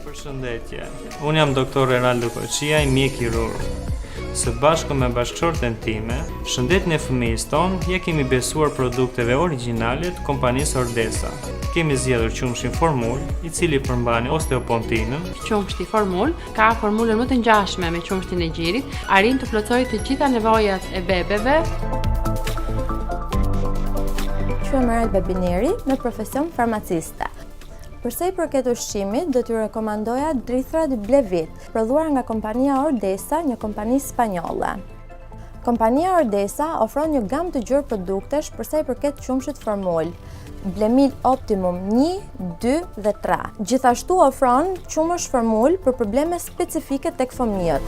Përshëndetje, unë jam doktor Renaldo Koqia, mjek kirurg. Së bashku me bashkëshorten time, shëndetin e fëmijës tonë, ja kemi besuar produkteve origjinale të kompanisë Ordesa. Kemi zgjedhur qumshin Formul, i cili përmban osteopontinën. Qumshti Formul ka formulën më të ngjashme me qumshtin e gjirit, arrin të plotësojë të gjitha nevojat e bebeve. Quhem Erel Bebineri me profesion farmaciste. Përsa i përket ushqimit, do t'ju rekomandoja drithrat Blevit, prodhuar nga kompania Ordesa, një kompani spanjolle. Kompania Ordesa ofron një gamë të gjerë produktesh përsa i përket qumshit Formul, Blemil Optimum 1, 2 dhe 3. Gjithashtu ofron qumësh Formul për probleme specifike tek fëmijët.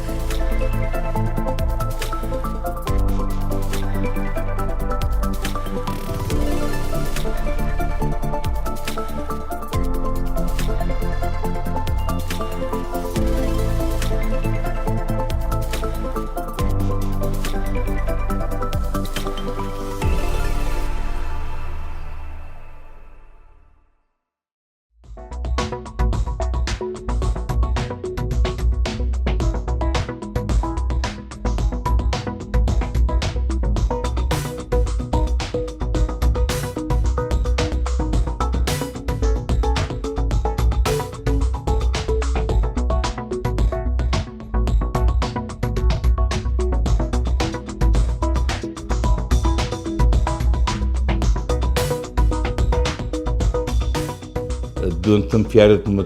Duhen të thënë fjalët më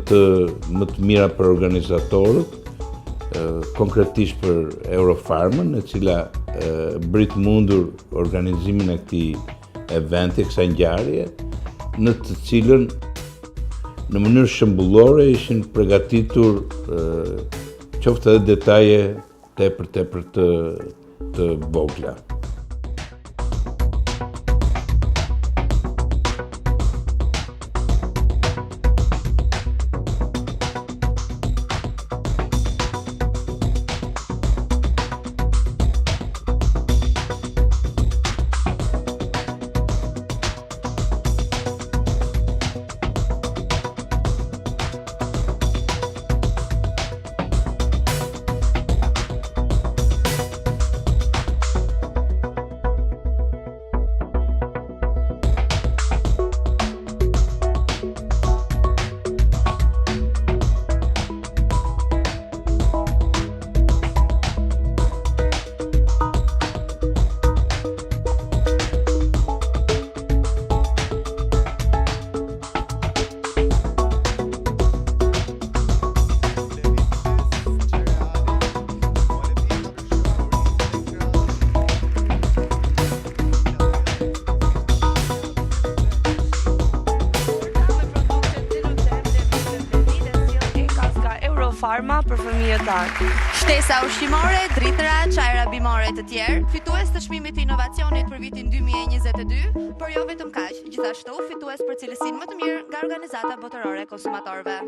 të mira për organizatorët, konkretisht për Eurofarmën, e cila brit mundur organizimin e këtij eventi, kësaj ngjarje, në të cilën në mënyrë shembullore ishin përgatitur qoftë edhe detaje tepër të vogla. Pharma për fëmijët tanë. Shtesa ushqimore, dritra, çajra bimore të tjerë, fitues të çmimit të inovacionit për vitin 2022, por jo vetëm kaq, gjithashtu fitues për cilësinë më të mirë nga organizata botërore e konsumatorëve.